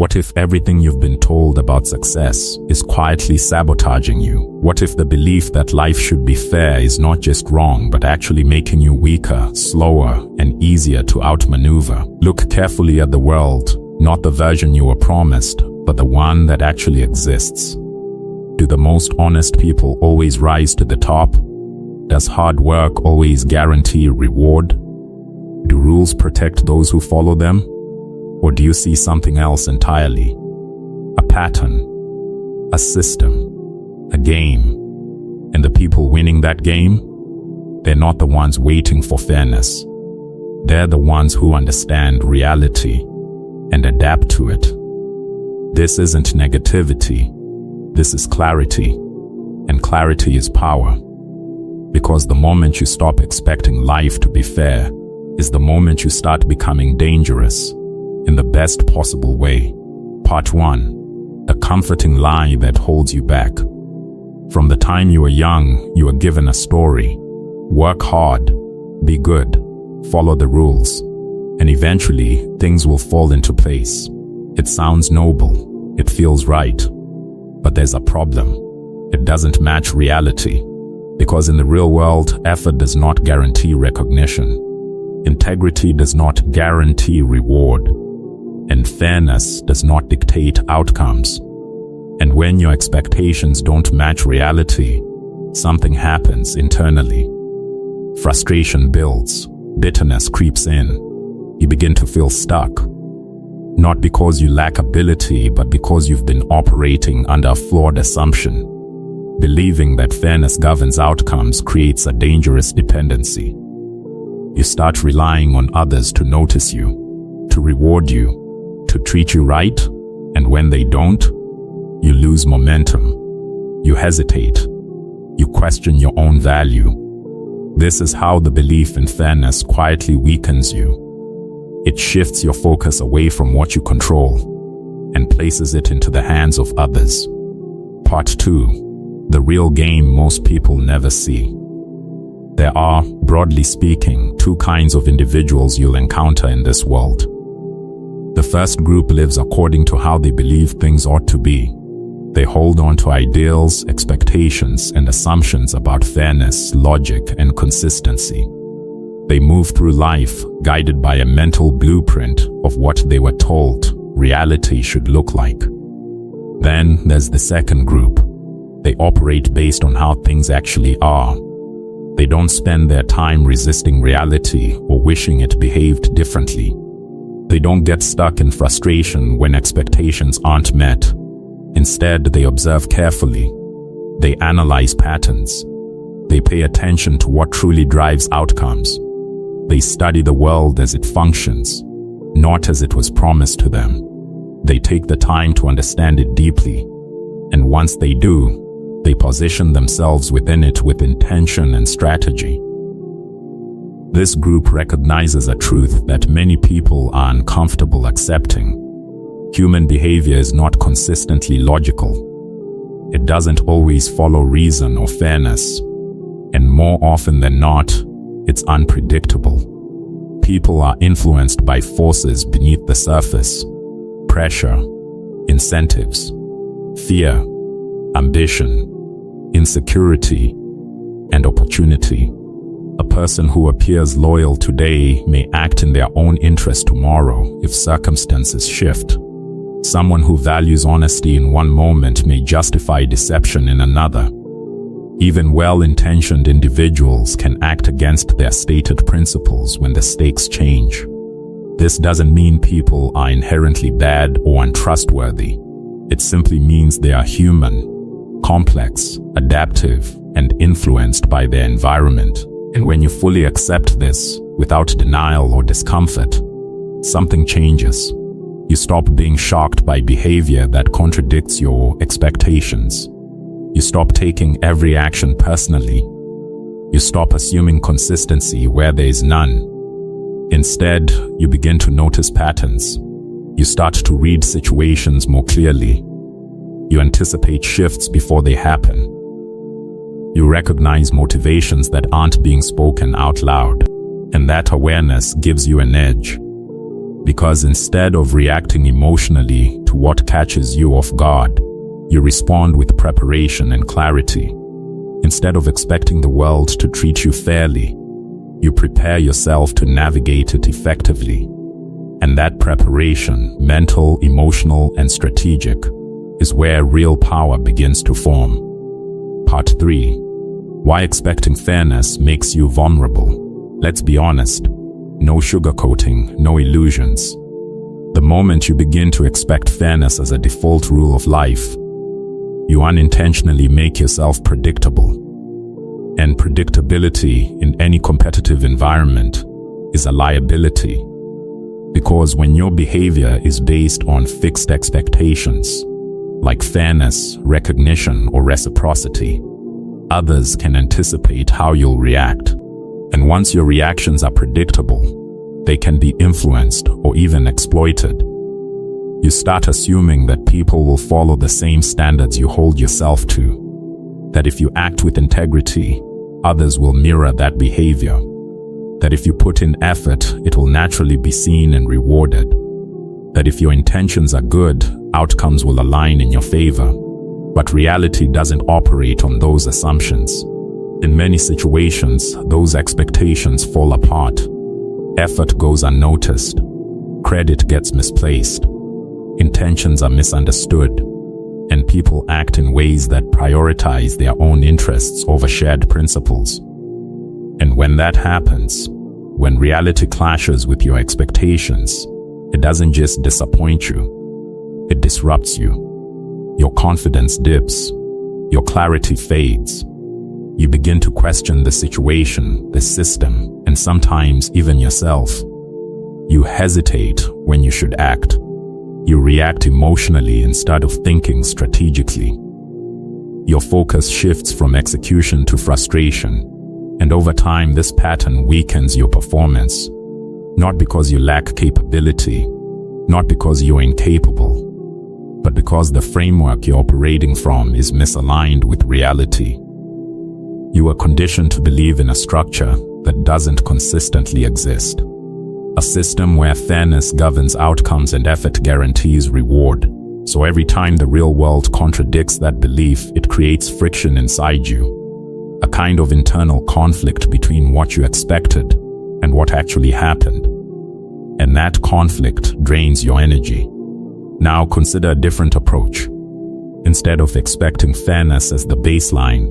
What if everything you've been told about success is quietly sabotaging you? What if the belief that life should be fair is not just wrong, but actually making you weaker, slower, and easier to outmaneuver? Look carefully at the world, not the version you were promised, but the one that actually exists. Do the most honest people always rise to the top? Does hard work always guarantee reward? Do rules protect those who follow them? Or do you see something else entirely? A pattern, a system, a game. And the people winning that game? They're not the ones waiting for fairness. They're the ones who understand reality and adapt to it. This isn't negativity. This is clarity. And clarity is power. Because the moment you stop expecting life to be fair is the moment you start becoming dangerous. In the best possible way. Part 1. The comforting lie that holds you back. From the time you were young, you were given a story. Work hard, be good, follow the rules, and eventually things will fall into place. It sounds noble, it feels right, but there's a problem. It doesn't match reality. Because in the real world, effort does not guarantee recognition. Integrity does not guarantee reward. And fairness does not dictate outcomes. And when your expectations don't match reality, something happens internally. Frustration builds, bitterness creeps in. You begin to feel stuck. Not because you lack ability, but because you've been operating under a flawed assumption. Believing that fairness governs outcomes creates a dangerous dependency. You start relying on others to notice you, to reward you, to treat you right, and when they don't, you lose momentum. You hesitate. You question your own value. This is how the belief in fairness quietly weakens you. It shifts your focus away from what you control and places it into the hands of others. Part 2. The real game most people never see. There are, broadly speaking, two kinds of individuals you'll encounter in this world. The first group lives according to how they believe things ought to be. They hold on to ideals, expectations, and assumptions about fairness, logic, and consistency. They move through life guided by a mental blueprint of what they were told reality should look like. Then there's the second group. They operate based on how things actually are. They don't spend their time resisting reality or wishing it behaved differently. They don't get stuck in frustration when expectations aren't met. Instead, they observe carefully. They analyze patterns. They pay attention to what truly drives outcomes. They study the world as it functions, not as it was promised to them. They take the time to understand it deeply. And once they do, they position themselves within it with intention and strategy. This group recognizes a truth that many people are uncomfortable accepting. Human behavior is not consistently logical. It doesn't always follow reason or fairness. And more often than not, it's unpredictable. People are influenced by forces beneath the surface. Pressure, incentives, fear, ambition, insecurity, and opportunity. A person who appears loyal today may act in their own interest tomorrow if circumstances shift. Someone who values honesty in one moment may justify deception in another. Even well-intentioned individuals can act against their stated principles when the stakes change. This doesn't mean people are inherently bad or untrustworthy. It simply means they are human, complex, adaptive, and influenced by their environment. And when you fully accept this, without denial or discomfort, something changes. You stop being shocked by behavior that contradicts your expectations. You stop taking every action personally. You stop assuming consistency where there is none. Instead, you begin to notice patterns. You start to read situations more clearly. You anticipate shifts before they happen. You recognize motivations that aren't being spoken out loud, and that awareness gives you an edge. Because instead of reacting emotionally to what catches you off guard, you respond with preparation and clarity. Instead of expecting the world to treat you fairly, you prepare yourself to navigate it effectively. And that preparation, mental, emotional, and strategic, is where real power begins to form. Part 3. Why expecting fairness makes you vulnerable. Let's be honest. No sugarcoating, no illusions. The moment you begin to expect fairness as a default rule of life, you unintentionally make yourself predictable. And predictability in any competitive environment is a liability. Because when your behavior is based on fixed expectations, like fairness, recognition, or reciprocity, others can anticipate how you'll react. And once your reactions are predictable, they can be influenced or even exploited. You start assuming that people will follow the same standards you hold yourself to. That if you act with integrity, others will mirror that behavior. That if you put in effort, it will naturally be seen and rewarded. That if your intentions are good, outcomes will align in your favor. But reality doesn't operate on those assumptions. In many situations, those expectations fall apart. Effort goes unnoticed. Credit gets misplaced. Intentions are misunderstood. And people act in ways that prioritize their own interests over shared principles. And when that happens, when reality clashes with your expectations, it doesn't just disappoint you, it disrupts you. Your confidence dips. Your clarity fades. You begin to question the situation, the system, and sometimes even yourself. You hesitate when you should act. You react emotionally instead of thinking strategically. Your focus shifts from execution to frustration, and over time this pattern weakens your performance. Not because you lack capability, not because you're incapable, but because the framework you're operating from is misaligned with reality. You are conditioned to believe in a structure that doesn't consistently exist. A system where fairness governs outcomes and effort guarantees reward. So every time the real world contradicts that belief, it creates friction inside you. A kind of internal conflict between what you expected and what actually happened. And that conflict drains your energy. Now consider a different approach. Instead of expecting fairness as the baseline,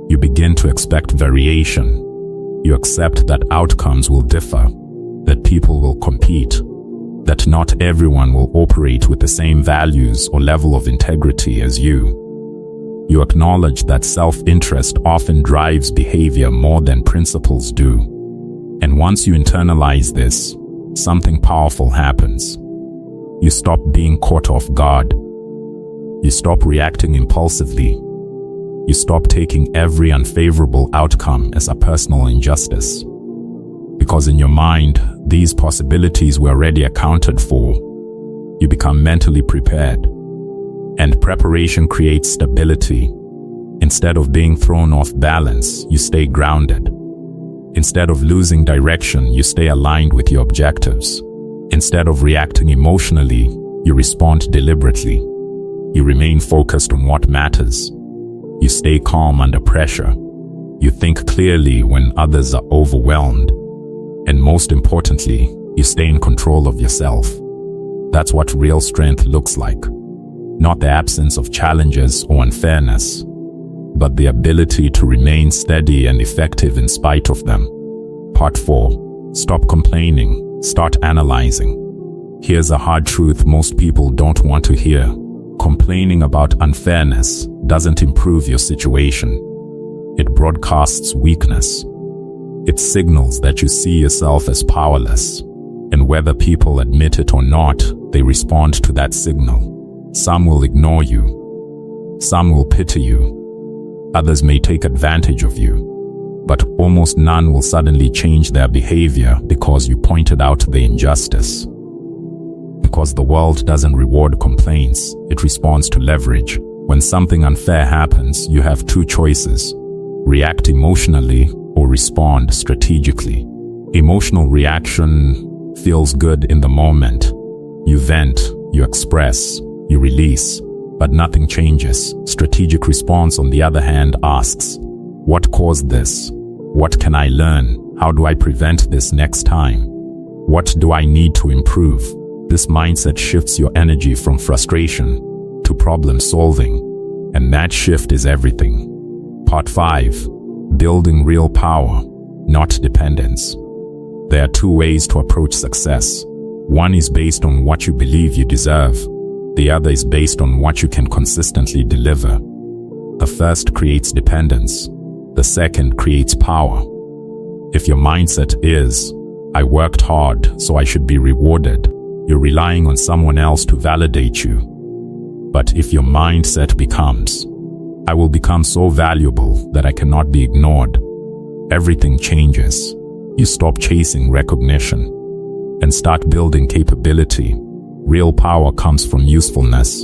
you begin to expect variation. You accept that outcomes will differ, that people will compete, that not everyone will operate with the same values or level of integrity as you. You acknowledge that self-interest often drives behavior more than principles do. And once you internalize this, something powerful happens. You stop being caught off guard. You stop reacting impulsively. You stop taking every unfavorable outcome as a personal injustice. Because in your mind, these possibilities were already accounted for. You become mentally prepared. And preparation creates stability. Instead of being thrown off balance, you stay grounded. Instead of losing direction, you stay aligned with your objectives. Instead of reacting emotionally, you respond deliberately. You remain focused on what matters. You stay calm under pressure. You think clearly when others are overwhelmed. And most importantly, you stay in control of yourself. That's what real strength looks like. Not the absence of challenges or unfairness, but the ability to remain steady and effective in spite of them. Part 4. Stop complaining. Start analyzing. Here's a hard truth most people don't want to hear. Complaining about unfairness doesn't improve your situation. It broadcasts weakness. It signals that you see yourself as powerless. And whether people admit it or not, they respond to that signal. Some will ignore you. Some will pity you. Others may take advantage of you. But almost none will suddenly change their behavior because you pointed out the injustice. Because the world doesn't reward complaints, it responds to leverage. When something unfair happens, you have two choices: react emotionally or respond strategically. Emotional reaction Feels good in the moment. You vent, you express, you release, but nothing changes. Strategic response, on the other hand, asks, what caused this? What can I learn? How do I prevent this next time? What do I need to improve? This mindset shifts your energy from frustration to problem solving, and that shift is everything. Part 5. Building real power, not dependence. There are 2 ways to approach success. One is based on what you believe you deserve. The other is based on what you can consistently deliver. The first creates dependence. The second creates power. If your mindset is, I worked hard, so I should be rewarded, you're relying on someone else to validate you. But if your mindset becomes, I will become so valuable that I cannot be ignored, everything changes. You stop chasing recognition and start building capability. Real power comes from usefulness,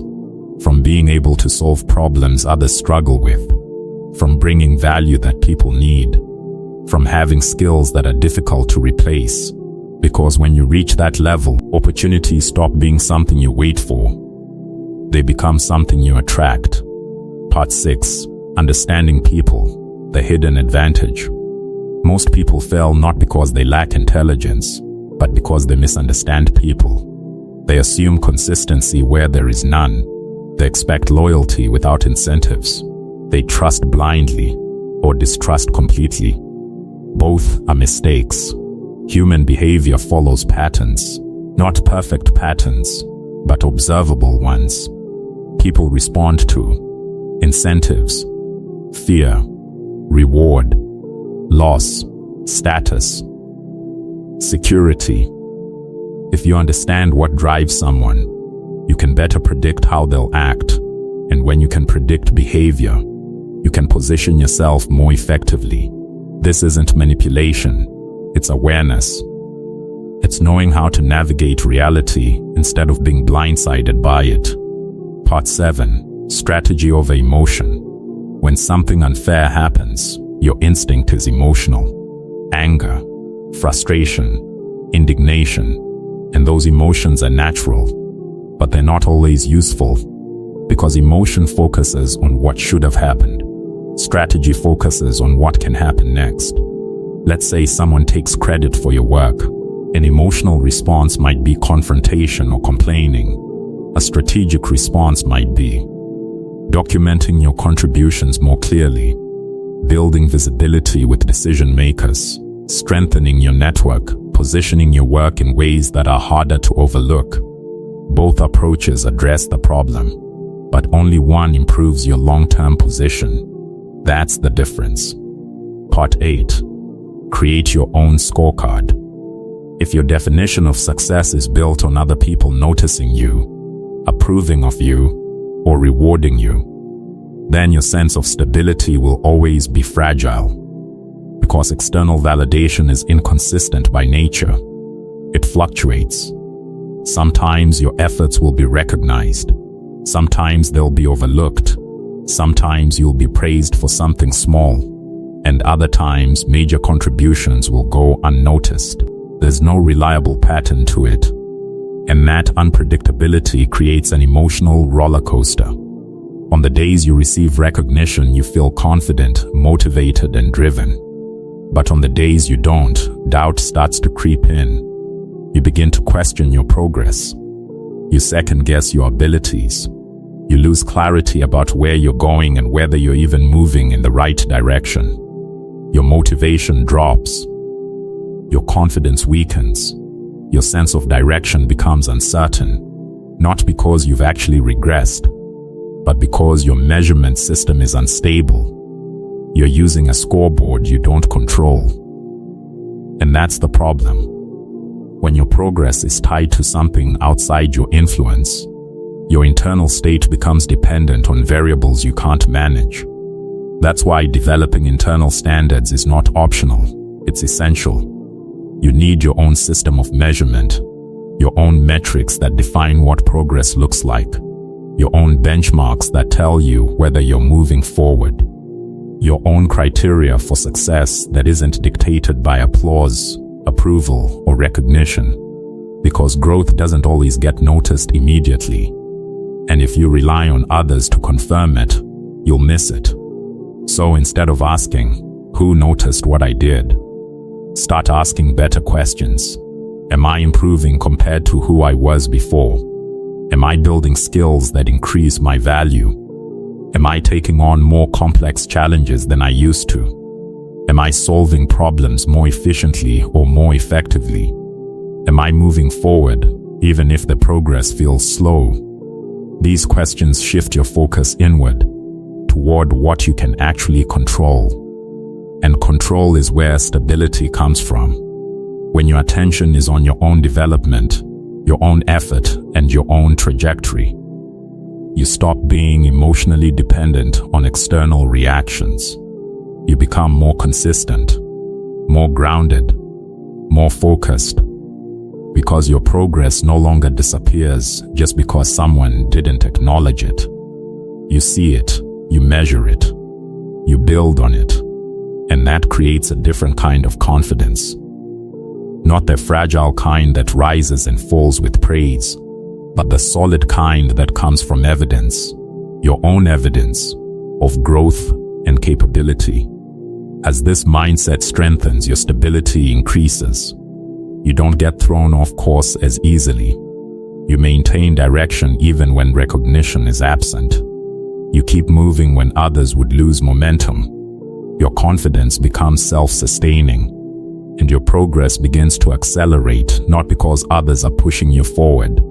from being able to solve problems others struggle with, from bringing value that people need, from having skills that are difficult to replace. Because when you reach that level, opportunities stop being something you wait for. They become something you attract. Part 6. Understanding people, the hidden advantage. Most people fail not because they lack intelligence, but because they misunderstand people. They assume consistency where there is none. They expect loyalty without incentives. They trust blindly or distrust completely. Both are mistakes. Human behavior follows patterns, not perfect patterns, but observable ones. People respond to incentives, fear, reward, loss, status, security. If you understand what drives someone, you can better predict how they'll act. And when you can predict behavior, you can position yourself more effectively. This isn't manipulation, it's awareness. It's knowing how to navigate reality instead of being blindsided by it. Part 7. Strategy over emotion. When something unfair happens, your instinct is emotional. Anger, frustration, indignation, and those emotions are natural, but they're not always useful, because emotion focuses on what should have happened. Strategy focuses on what can happen next. Let's say someone takes credit for your work. An emotional response might be confrontation or complaining. A strategic response might be documenting your contributions more clearly, building visibility with decision makers, strengthening your network, positioning your work in ways that are harder to overlook. Both approaches address the problem, but only one improves your long-term position. That's the difference. Part 8. Create your own scorecard. If your definition of success is built on other people noticing you, approving of you, or rewarding you, then your sense of stability will always be fragile. Because external validation is inconsistent by nature. It fluctuates. Sometimes your efforts will be recognized. Sometimes they'll be overlooked. Sometimes you'll be praised for something small. And other times, major contributions will go unnoticed. There's no reliable pattern to it. And that unpredictability creates an emotional roller coaster. On the days you receive recognition, you feel confident, motivated, and driven. But on the days you don't, doubt starts to creep in. You begin to question your progress. You second-guess your abilities. You lose clarity about where you're going and whether you're even moving in the right direction. Your motivation drops. Your confidence weakens. Your sense of direction becomes uncertain. Not because you've actually regressed, but because your measurement system is unstable. You're using a scoreboard you don't control. And that's the problem. When your progress is tied to something outside your influence, your internal state becomes dependent on variables you can't manage. That's why developing internal standards is not optional, it's essential. You need your own system of measurement, your own metrics that define what progress looks like, your own benchmarks that tell you whether you're moving forward, your own criteria for success that isn't dictated by applause, approval, or recognition. Because growth doesn't always get noticed immediately. And if you rely on others to confirm it, you'll miss it. So instead of asking, who noticed what I did? Start asking better questions. Am I improving compared to who I was before? Am I building skills that increase my value? Am I taking on more complex challenges than I used to? Am I solving problems more efficiently or more effectively? Am I moving forward, even if the progress feels slow? These questions shift your focus inward, toward what you can actually control. And control is where stability comes from. When your attention is on your own development, your own effort, and your own trajectory, you stop being emotionally dependent on external reactions. You become more consistent, more grounded, more focused, because your progress no longer disappears just because someone didn't acknowledge it. You see it, you measure it, you build on it, and that creates a different kind of confidence. Not the fragile kind that rises and falls with praise, but the solid kind that comes from evidence, your own evidence of growth and capability. As this mindset strengthens, your stability increases. You don't get thrown off course as easily. You maintain direction even when recognition is absent. You keep moving when others would lose momentum. Your confidence becomes self-sustaining, and your progress begins to accelerate, not because others are pushing you forward,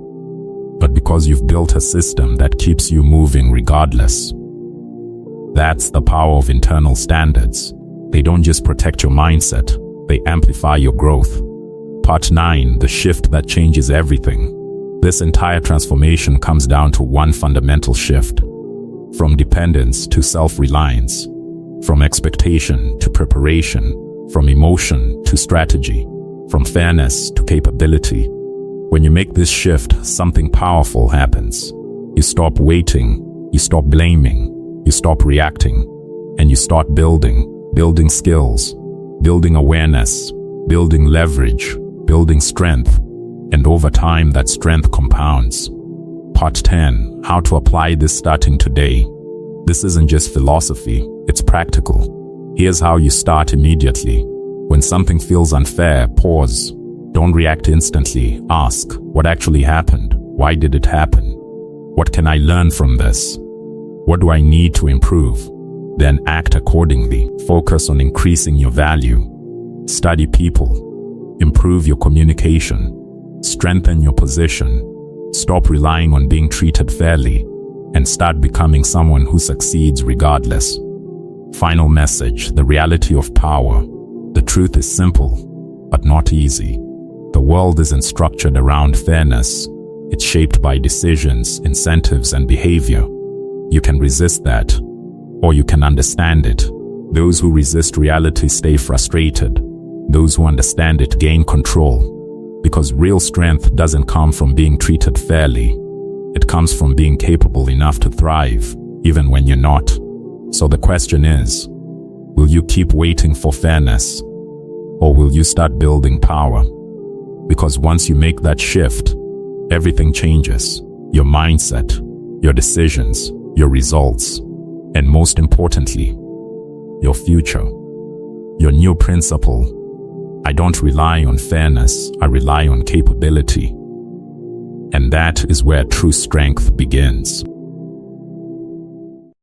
but because you've built a system that keeps you moving regardless. That's the power of internal standards. They don't just protect your mindset, they amplify your growth. Part 9, the shift that changes everything. This entire transformation comes down to one fundamental shift. From dependence to self-reliance. From expectation to preparation. From emotion to strategy. From fairness to capability. When you make this shift, something powerful happens. You stop waiting, you stop blaming, you stop reacting, and you start building skills, building awareness, building leverage, building strength, and over time that strength compounds. Part 10, how to apply this starting today. This isn't just philosophy, it's practical. Here's how you start immediately. When something feels unfair, pause. Don't react instantly. Ask, what actually happened? Why did it happen? What can I learn from this? What do I need to improve? Then act accordingly. Focus on increasing your value. Study people. Improve your communication. Strengthen your position. Stop relying on being treated fairly, and start becoming someone who succeeds regardless. Final message, the reality of power. The truth is simple, but not easy. The world isn't structured around fairness. It's shaped by decisions, incentives, and behavior. You can resist that, or you can understand it. Those who resist reality stay frustrated. Those who understand it gain control. Because real strength doesn't come from being treated fairly. It comes from being capable enough to thrive, even when you're not. So the question is, will you keep waiting for fairness? Or will you start building power? Because once you make that shift, everything changes. Your mindset, your decisions, your results, and most importantly, your future. Your new principle. I don't rely on fairness, I rely on capability. And that is where true strength begins.